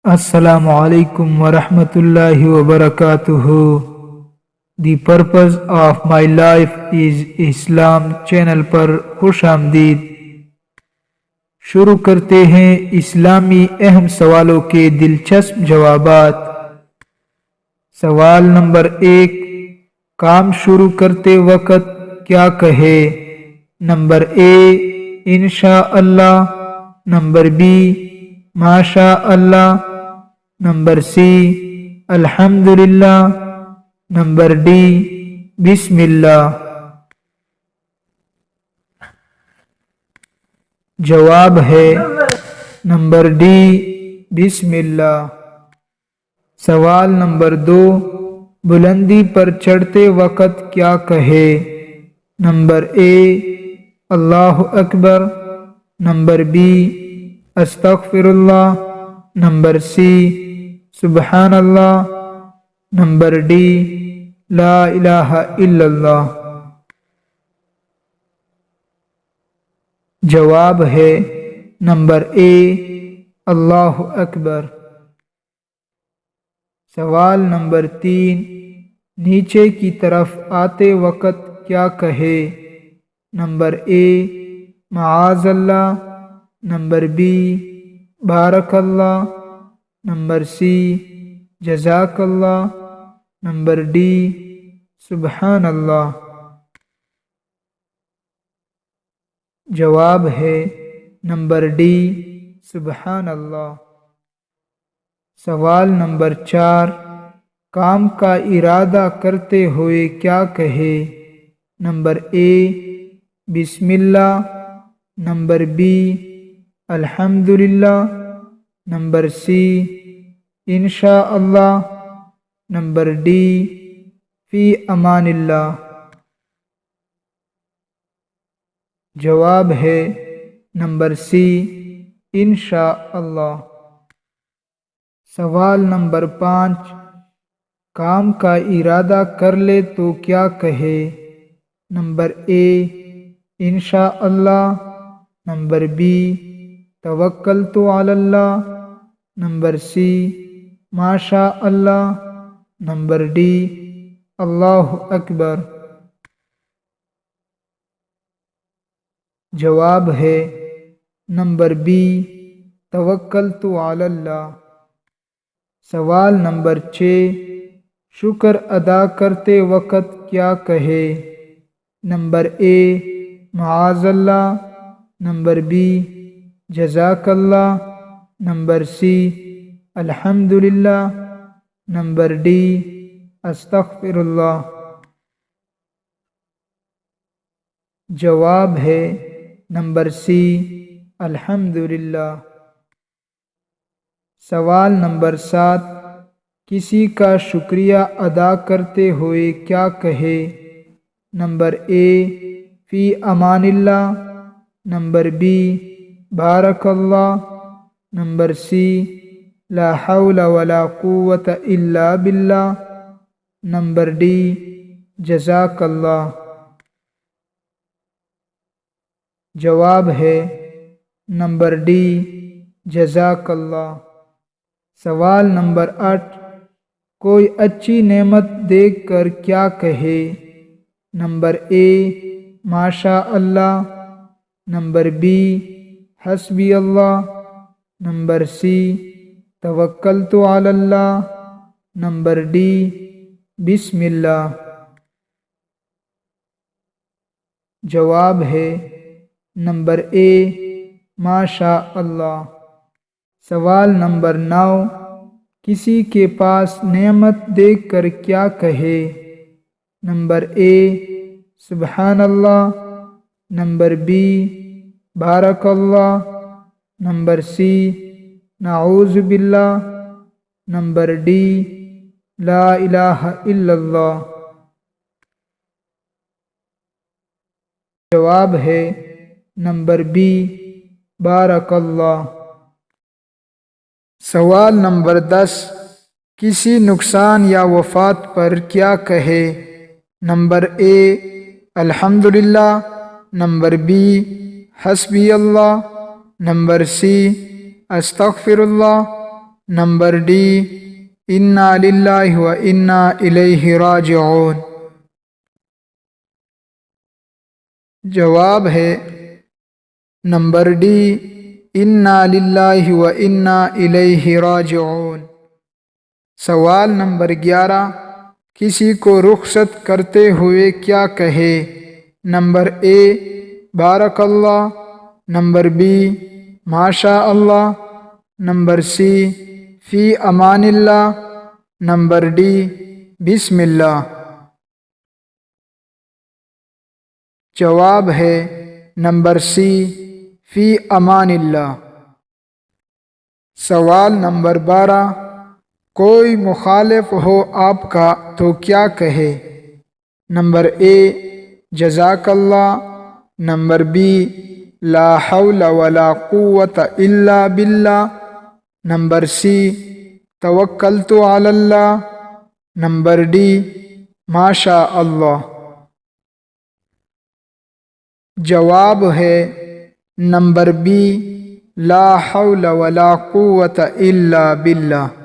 Assalamu alaikum wa rahmatullahi wa barakatuhu. The purpose of my life is Islam channel پر خوش آمدید۔ شروع کرتے ہیں اسلامی اہم سوالوں کے دلچسپ جوابات۔ سوال نمبر 1، کام شروع کرتے وقت کیا کہے؟ نمبر اے، انشاءاللہ۔ نمبر بی، ماشاء اللہ۔ نمبر سی، الحمدللہ۔ نمبر ڈی، بسم اللہ۔ جواب ہے نمبر ڈی، بسم اللہ۔ سوال نمبر 2، بلندی پر چڑھتے وقت کیا کہے؟ Number a, Allah Akbar. Number be, استغفر اللہ۔ نمبر سی، سبحان اللہ۔ نمبر ڈی، لا الہ الا اللہ۔ جواب ہے نمبر اے، اللہ اکبر۔ سوال نمبر 3، نیچے کی طرف آتے وقت کیا کہے؟ Number a, Muaz Allah. Number be, بارک اللہ۔ نمبر سی، جزاک اللہ۔ نمبر ڈی، سبحان اللہ۔ جواب ہے نمبر ڈی، سبحان اللہ۔ سوال نمبر 4، کام کا ارادہ کرتے ہوئے کیا کہے؟ نمبر اے، بسم اللہ۔ نمبر بی، الحمدللہ۔ نمبر سی، انشاءاللہ۔ نمبر ڈی، فی امان اللہ۔ جواب ہے نمبر سی، انشاءاللہ۔ سوال نمبر 5، کام کا ارادہ کر لے تو کیا کہے؟ نمبر اے، انشاءاللہ۔ Number be, توکلت Ali Allah. Number سی، ماشاء اللہ۔ نمبر ڈی، اللہ اکبر۔ جواب ہے نمبر بی، توکلت علی اللہ۔ سوال نمبر 6، شکر ادا کرتے وقت کیا کہے؟ Number a, Muaz Allah. Number be, جزاک اللہ۔ نمبر سی، الحمدللہ۔ نمبر ڈی، استغفر اللہ۔ جواب ہے نمبر سی، الحمدللہ۔ سوال نمبر 7، کسی کا شکریہ ادا کرتے ہوئے کیا کہے؟ نمبر اے، فی امان اللہ۔ نمبر بی، بارک اللہ۔ نمبر سی، لا حول ولا قوت الا باللہ۔ نمبر ڈی، جزاک اللہ۔ جواب ہے نمبر ڈی، جزاک اللہ۔ سوال نمبر 8، کوئی اچھی نعمت دیکھ کر کیا کہے؟ نمبر اے، ماشاء اللہ۔ Number be, حسبی Allah. Number C, توکلت Ali Allah. Number D, بسم اللہ۔ جواب ہے نمبر اے، ماشاء اللہ۔ سوال نمبر 9، کسی کے پاس نعمت دیکھ کر کیا کہے؟ نمبر اے، سبحان اللہ۔ نمبر بی، بارک اللہ۔ نمبر سی، نعوذ باللہ۔ نمبر ڈی، لا الہ الا اللہ۔ جواب ہے نمبر بی، بارک اللہ۔ سوال نمبر 10، کسی نقصان یا وفات پر کیا کہے؟ نمبر اے، الحمدللہ۔ Number be, حسبی Allah. نمبر سی، استغفر اللہ۔ نمبر ڈی انا للہ و انا الیہ راجعون۔ جواب ہے نمبر ڈی انا للہ و انا الیہ راجعون۔ سوال نمبر 11، کسی کو رخصت کرتے ہوئے کیا کہے؟ نمبر اے بارک اللہ، نمبر بی ماشاء اللہ، نمبر سی فی امان اللہ، نمبر ڈی بسم اللہ۔ جواب ہے نمبر سی فی امان اللہ۔ سوال نمبر 12، کوئی مخالف ہو آپ کا تو کیا کہے؟ نمبر اے جزاک اللہ، نمبر بی لا حول ولا قوت الا باللہ، نمبر سی توکلت علی اللہ، نمبر ڈی ماشاء اللہ۔ جواب ہے نمبر بی لا حول ولا قوت الا باللہ۔